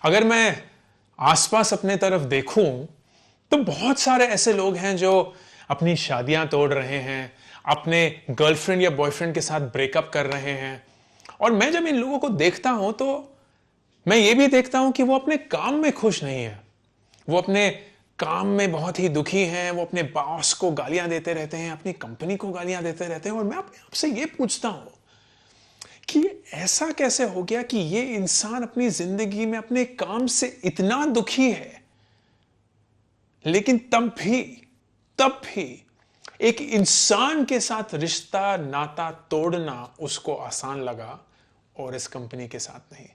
अगर मैं आसपास अपने तरफ देखूं तो बहुत सारे ऐसे लोग हैं जो अपनी शादियां तोड़ रहे हैं, अपने गर्लफ्रेंड या बॉयफ्रेंड के साथ ब्रेकअप कर रहे हैं। और मैं जब इन लोगों को देखता हूं तो मैं ये भी देखता हूं कि वो अपने काम में खुश नहीं है। वो अपने काम में बहुत ही दुखी हैं, वो अपने बॉस को गालियां देते रहते हैं, अपनी कंपनी को गालियां देते रहते हैं। और मैं अपने आप से ये पूछता हूं कि ऐसा कैसे हो गया कि ये इंसान अपनी जिंदगी में अपने काम से इतना दुखी है, लेकिन तब भी एक इंसान के साथ रिश्ता नाता तोड़ना उसको आसान लगा और इस कंपनी के साथ नहीं।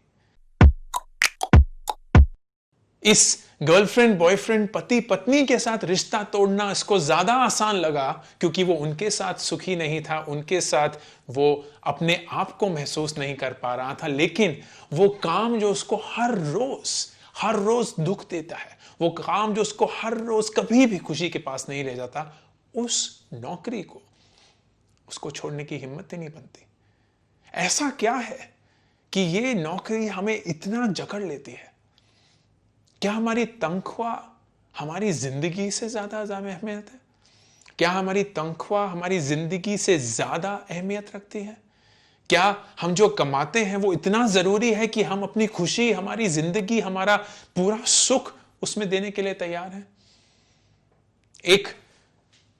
इस गर्लफ्रेंड बॉयफ्रेंड पति पत्नी के साथ रिश्ता तोड़ना इसको ज्यादा आसान लगा क्योंकि वो उनके साथ सुखी नहीं था, उनके साथ वो अपने आप को महसूस नहीं कर पा रहा था। लेकिन वो काम जो उसको हर रोज दुख देता है, वो काम जो उसको हर रोज कभी भी खुशी के पास नहीं ले जाता, उस नौकरी को उसको छोड़ने की हिम्मत ही नहीं बनती। ऐसा क्या है कि ये नौकरी हमें इतना जकड़ लेती है? क्या हमारी तनख्वाह हमारी जिंदगी से ज्यादा अहमियत है? क्या हमारी तनख्वाह हमारी जिंदगी से ज्यादा अहमियत रखती है? क्या हम जो कमाते हैं वो इतना जरूरी है कि हम अपनी खुशी, हमारी जिंदगी, हमारा पूरा सुख उसमें देने के लिए तैयार हैं? एक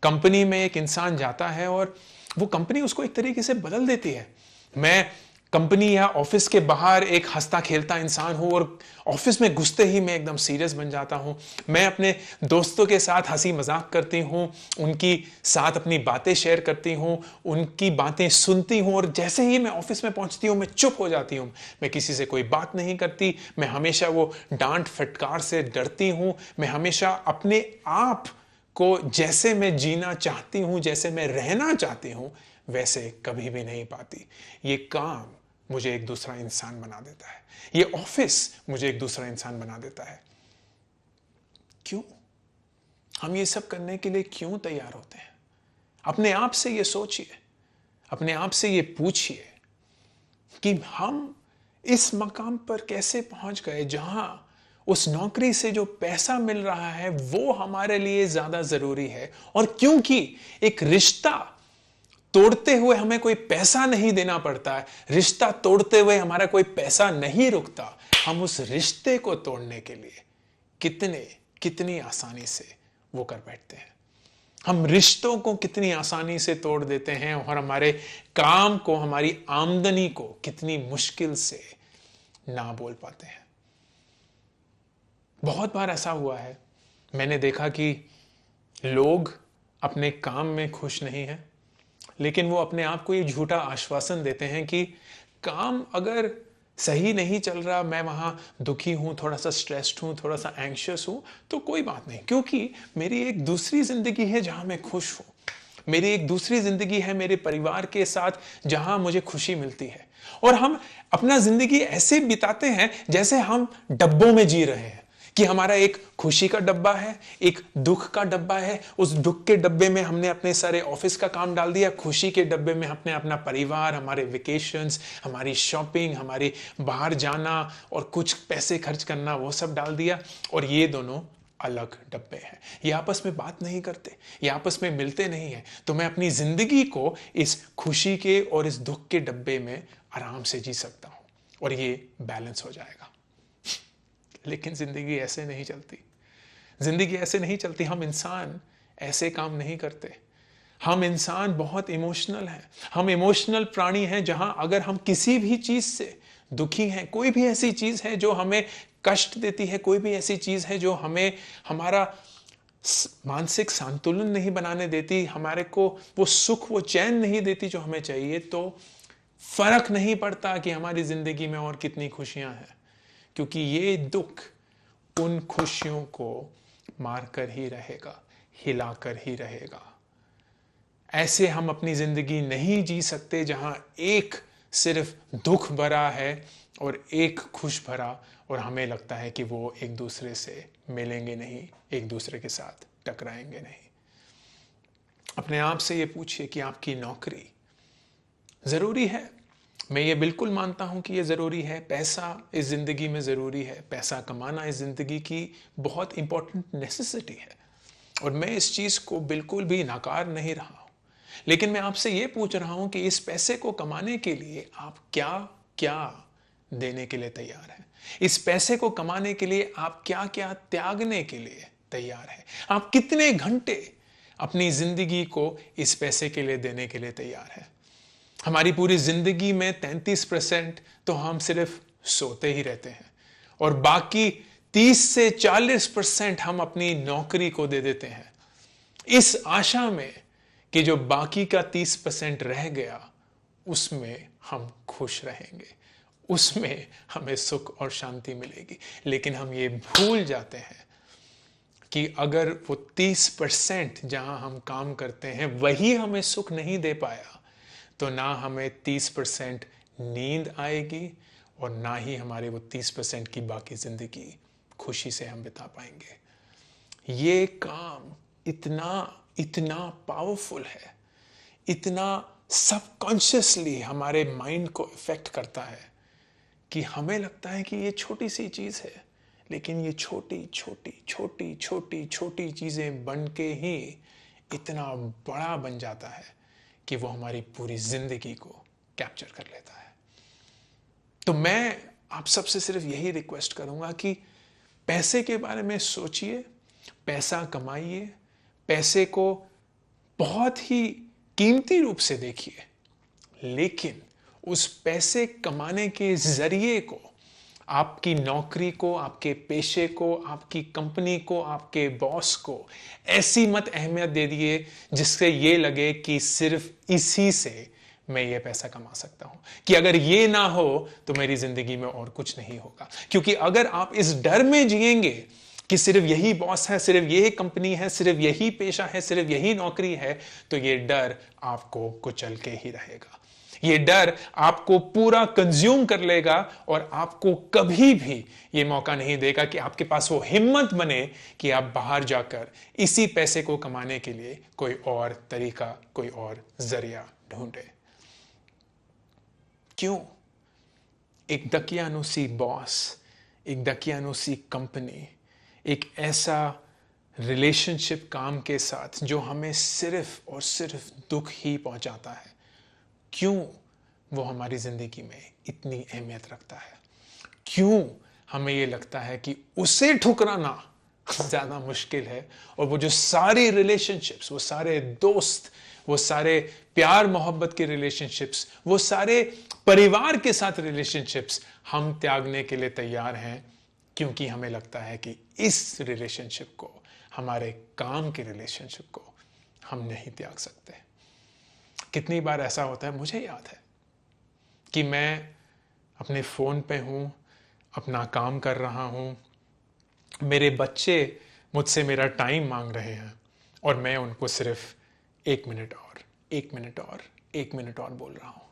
कंपनी में एक इंसान जाता है और वो कंपनी उसको एक तरीके से बदल देती है। मैं कंपनी या ऑफिस के बाहर एक हंसता खेलता इंसान हूं और ऑफिस में घुसते ही मैं एकदम सीरियस बन जाता हूं। मैं अपने दोस्तों के साथ हंसी मजाक करती हूं, उनकी साथ अपनी बातें शेयर करती हूं, उनकी बातें सुनती हूं। और जैसे ही मैं ऑफिस में पहुंचती हूं मैं चुप हो जाती हूं, मैं किसी से कोई बात नहीं करती। मैं हमेशा वो डांट फटकार से डरती हूं। मैं हमेशा अपने आप को जैसे मैं जीना चाहती हूं, जैसे मैं रहना चाहती हूं, वैसे कभी भी नहीं पाती। ये काम मुझे एक दूसरा इंसान बना देता है, ये ऑफिस मुझे एक दूसरा इंसान बना देता है। क्यों? हम ये सब करने के लिए क्यों तैयार होते हैं? अपने आप से ये सोचिए, अपने आप से ये पूछिए कि हम इस मकाम पर कैसे पहुंच गए जहां उस नौकरी से जो पैसा मिल रहा है वो हमारे लिए ज्यादा जरूरी है। और क्योंकि एक रिश्ता तोड़ते हुए हमें कोई पैसा नहीं देना पड़ता है, रिश्ता तोड़ते हुए हमारा कोई पैसा नहीं रुकता, हम उस रिश्ते को तोड़ने के लिए कितनी आसानी से वो कर बैठते हैं। हम रिश्तों को कितनी आसानी से तोड़ देते हैं और हमारे काम को, हमारी आमदनी को कितनी मुश्किल से ना बोल पाते हैं। बहुत बार ऐसा हुआ है, मैंने देखा कि लोग अपने काम में खुश नहीं हैं, लेकिन वो अपने आप को ये झूठा आश्वासन देते हैं कि काम अगर सही नहीं चल रहा, मैं वहां दुखी हूं, थोड़ा सा स्ट्रेस्ड हूं, थोड़ा सा एंग्शियस हूं, तो कोई बात नहीं, क्योंकि मेरी एक दूसरी जिंदगी है जहां मैं खुश हूं। मेरी एक दूसरी जिंदगी है मेरे परिवार के साथ जहां मुझे खुशी मिलती है। और हम अपना जिंदगी ऐसे बिताते हैं जैसे हम डब्बों में जी रहे हैं कि हमारा एक खुशी का डब्बा है, एक दुख का डब्बा है। उस दुख के डब्बे में हमने अपने सारे ऑफिस का काम डाल दिया, खुशी के डब्बे में हमने अपना परिवार, हमारे वेकेशंस, हमारी शॉपिंग, हमारी बाहर जाना और कुछ पैसे खर्च करना, वो सब डाल दिया। और ये दोनों अलग डब्बे हैं, ये आपस में बात नहीं करते, ये आपस में मिलते नहीं है। तो मैं अपनी जिंदगी को इस खुशी के और इस दुख के डब्बे में आराम से जी सकता हूं और ये बैलेंस हो जाएगा। लेकिन जिंदगी ऐसे नहीं चलती, जिंदगी ऐसे नहीं चलती। हम इंसान ऐसे काम नहीं करते। हम इंसान बहुत इमोशनल हैं, हम इमोशनल प्राणी हैं जहां अगर हम किसी भी चीज से दुखी हैं, कोई भी ऐसी चीज है जो हमें कष्ट देती है, कोई भी ऐसी चीज है जो हमें हमारा मानसिक संतुलन नहीं बनाने देती, हमारे को वो सुख, वो चैन नहीं देती जो हमें चाहिए, तो फर्क नहीं पड़ता कि हमारी जिंदगी में और कितनी खुशियां हैं, क्योंकि ये दुख उन खुशियों को मारकर ही रहेगा, हिलाकर ही रहेगा। ऐसे हम अपनी जिंदगी नहीं जी सकते जहां एक सिर्फ दुख भरा है और एक खुश भरा, और हमें लगता है कि वो एक दूसरे से मिलेंगे नहीं, एक दूसरे के साथ टकराएंगे नहीं। अपने आप से ये पूछिए कि आपकी नौकरी जरूरी है? मैं ये बिल्कुल मानता हूं कि ये ज़रूरी है, पैसा इस ज़िंदगी में ज़रूरी है, पैसा कमाना इस ज़िंदगी की बहुत इंपॉर्टेंट नेसेसिटी है और मैं इस चीज़ को बिल्कुल भी नकार नहीं रहा हूं। लेकिन मैं आपसे ये पूछ रहा हूं कि इस पैसे को कमाने के लिए आप क्या क्या देने के लिए तैयार हैं? इस पैसे को कमाने के लिए आप क्या क्या त्यागने के लिए तैयार हैं? आप कितने घंटे अपनी ज़िंदगी को इस पैसे के लिए देने के लिए तैयार हैं? हमारी पूरी जिंदगी में 33% तो हम सिर्फ सोते ही रहते हैं और बाकी 30 से 40% हम अपनी नौकरी को दे देते हैं इस आशा में कि जो बाकी का 30% रह गया उसमें हम खुश रहेंगे, उसमें हमें सुख और शांति मिलेगी। लेकिन हम ये भूल जाते हैं कि अगर वो 30% जहां हम काम करते हैं वही हमें सुख नहीं दे पाया तो ना हमें 30% नींद आएगी और ना ही हमारे वो 30% की बाकी जिंदगी खुशी से हम बिता पाएंगे। ये काम इतना इतना पावरफुल है, इतना सबकॉन्शियसली हमारे माइंड को इफेक्ट करता है कि हमें लगता है कि ये छोटी सी चीज है, लेकिन ये छोटी छोटी छोटी छोटी छोटी चीजें बन के ही इतना बड़ा बन जाता है कि वो हमारी पूरी जिंदगी को कैप्चर कर लेता है। तो मैं आप सबसे सिर्फ यही रिक्वेस्ट करूंगा कि पैसे के बारे में सोचिए, पैसा कमाइए, पैसे को बहुत ही कीमती रूप से देखिए, लेकिन उस पैसे कमाने के जरिए को, आपकी नौकरी को, आपके पेशे को, आपकी कंपनी को, आपके बॉस को ऐसी मत अहमियत दे दिए जिससे ये लगे कि सिर्फ इसी से मैं ये पैसा कमा सकता हूं, कि अगर ये ना हो तो मेरी जिंदगी में और कुछ नहीं होगा। क्योंकि अगर आप इस डर में जिएंगे कि सिर्फ यही बॉस है, सिर्फ यही कंपनी है, सिर्फ यही पेशा है, सिर्फ यही नौकरी है, तो ये डर आपको कुचल के ही रहेगा। ये डर आपको पूरा कंज्यूम कर लेगा और आपको कभी भी ये मौका नहीं देगा कि आपके पास वो हिम्मत बने कि आप बाहर जाकर इसी पैसे को कमाने के लिए कोई और तरीका, कोई और जरिया ढूंढे। क्यों? एक दकियानुसी बॉस, एक दकियानुसी कंपनी, एक ऐसा रिलेशनशिप काम के साथ जो हमें सिर्फ और सिर्फ दुख ही पहुंचाता है, क्यों वो हमारी जिंदगी में इतनी अहमियत रखता है? क्यों हमें ये लगता है कि उसे ठुकराना ज्यादा मुश्किल है और वो जो सारी रिलेशनशिप्स, वो सारे दोस्त, वो सारे प्यार मोहब्बत के रिलेशनशिप्स, वो सारे परिवार के साथ रिलेशनशिप्स हम त्यागने के लिए तैयार हैं क्योंकि हमें लगता है कि इस रिलेशनशिप को, हमारे काम के रिलेशनशिप को हम नहीं त्याग सकते। कितनी बार ऐसा होता है, मुझे याद है कि मैं अपने फ़ोन पे हूँ, अपना काम कर रहा हूँ, मेरे बच्चे मुझसे मेरा टाइम मांग रहे हैं और मैं उनको सिर्फ 1 मिनट और 1 मिनट और 1 मिनट और बोल रहा हूँ।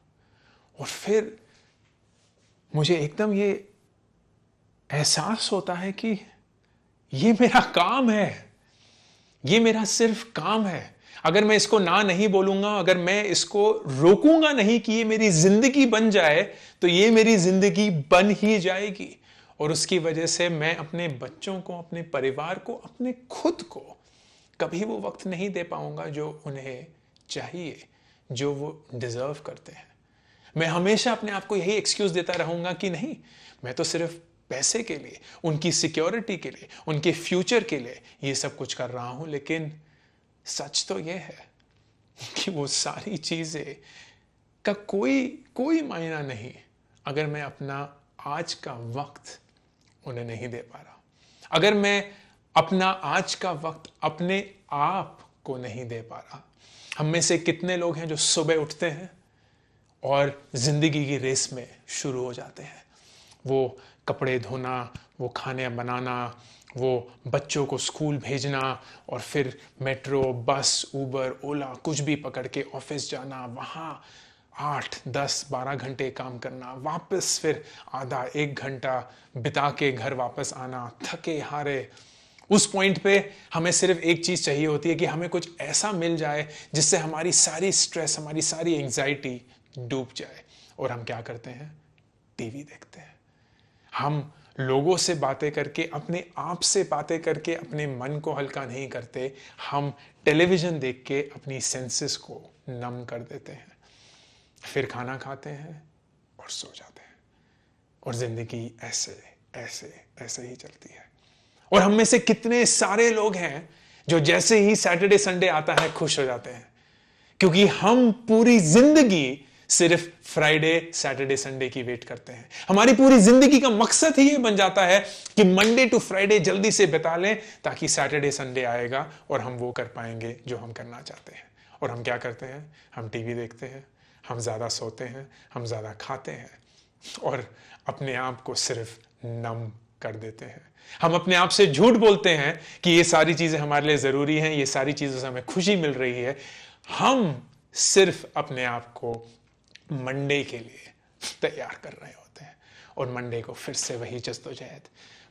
और फिर मुझे एकदम ये एहसास होता है कि ये मेरा काम है, ये मेरा सिर्फ काम है। अगर मैं इसको ना नहीं बोलूंगा, अगर मैं इसको रोकूंगा नहीं कि ये मेरी जिंदगी बन जाए, तो ये मेरी जिंदगी बन ही जाएगी और उसकी वजह से मैं अपने बच्चों को, अपने परिवार को, अपने खुद को कभी वो वक्त नहीं दे पाऊंगा जो उन्हें चाहिए, जो वो डिजर्व करते हैं। मैं हमेशा अपने आप को यही एक्सक्यूज देता रहूंगा कि नहीं, मैं तो सिर्फ पैसे के लिए, उनकी सिक्योरिटी के लिए, उनके फ्यूचर के लिए ये सब कुछ कर रहा हूं। लेकिन सच तो यह है कि वो सारी चीजें का कोई मायना नहीं अगर मैं अपना आज का वक्त उन्हें नहीं दे पा रहा, अगर मैं अपना आज का वक्त अपने आप को नहीं दे पा रहा। हम में से कितने लोग हैं जो सुबह उठते हैं और जिंदगी की रेस में शुरू हो जाते हैं, वो कपड़े धोना, वो खाने बनाना, वो बच्चों को स्कूल भेजना और फिर मेट्रो, बस, उबर, ओला कुछ भी पकड़ के ऑफिस जाना, वहाँ 8, 10, 12 घंटे काम करना, वापस फिर आधा 1 घंटा बिता के घर वापस आना, थके हारे। उस पॉइंट पे हमें सिर्फ एक चीज़ चाहिए होती है कि हमें कुछ ऐसा मिल जाए जिससे हमारी सारी स्ट्रेस, हमारी सारी एंग्जाइटी डूब जाए और हम क्या करते हैं? टीवी देखते हैं। हम लोगों से बातें करके, अपने आप से बातें करके अपने मन को हल्का नहीं करते, हम टेलीविजन देख के अपनी सेंसेस को नम कर देते हैं। फिर खाना खाते हैं और सो जाते हैं, और जिंदगी ऐसे ऐसे ऐसे ही चलती है। और हम में से कितने सारे लोग हैं जो जैसे ही सैटरडे संडे आता है खुश हो जाते हैं, क्योंकि हम पूरी जिंदगी सिर्फ फ्राइडे सैटरडे संडे की वेट करते हैं। हमारी पूरी जिंदगी का मकसद ही ये बन जाता है कि मंडे टू फ्राइडे जल्दी से बिता लें, ताकि सैटरडे संडे आएगा और हम वो कर पाएंगे जो हम करना चाहते हैं। और हम क्या करते हैं? हम टीवी देखते हैं, हम ज्यादा सोते हैं, हम ज्यादा खाते हैं, और अपने आप को सिर्फ नम कर देते हैं। हम अपने आप से झूठ बोलते हैं कि ये सारी चीजें हमारे लिए जरूरी हैं, ये सारी चीजों से हमें खुशी मिल रही है। हम सिर्फ अपने आप को मंडे के लिए तैयार कर रहे होते हैं, और मंडे को फिर से वही जद्दोजहद,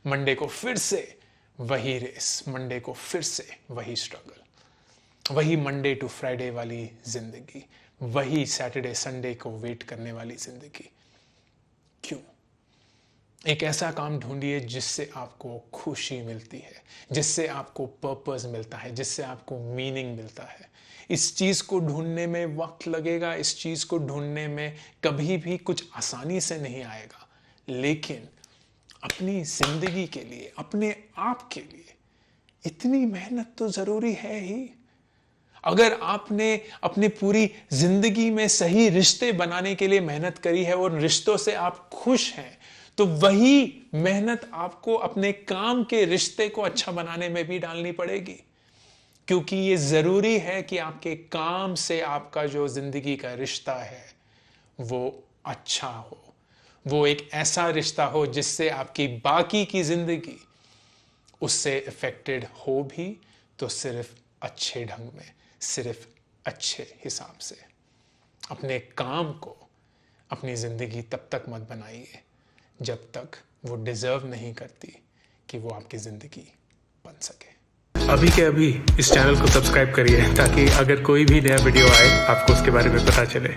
मंडे को फिर से वही रेस, मंडे को फिर से वही स्ट्रगल, वही मंडे टू फ्राइडे वाली जिंदगी, वही सैटरडे संडे को वेट करने वाली जिंदगी। क्यों? एक ऐसा काम ढूंढिए जिससे आपको खुशी मिलती है, जिससे आपको पर्पस मिलता है, जिससे आपको मीनिंग मिलता है। इस चीज को ढूंढने में वक्त लगेगा, इस चीज को ढूंढने में कभी भी कुछ आसानी से नहीं आएगा, लेकिन अपनी जिंदगी के लिए, अपने आप के लिए इतनी मेहनत तो जरूरी है ही। अगर आपने अपनी पूरी जिंदगी में सही रिश्ते बनाने के लिए मेहनत करी है और रिश्तों से आप खुश हैं, तो वही मेहनत आपको अपने काम के रिश्ते को अच्छा बनाने में भी डालनी पड़ेगी, क्योंकि ये जरूरी है कि आपके काम से आपका जो जिंदगी का रिश्ता है वो अच्छा हो, वो एक ऐसा रिश्ता हो जिससे आपकी बाकी की जिंदगी उससे इफेक्टेड हो भी, तो सिर्फ अच्छे ढंग में, सिर्फ अच्छे हिसाब से। अपने काम को अपनी जिंदगी तब तक मत बनाइए जब तक वो डिजर्व नहीं करती कि वो आपकी जिंदगी बन सके। अभी के अभी इस चैनल को सब्सक्राइब करिए, ताकि अगर कोई भी नया वीडियो आए आपको उसके बारे में पता चले।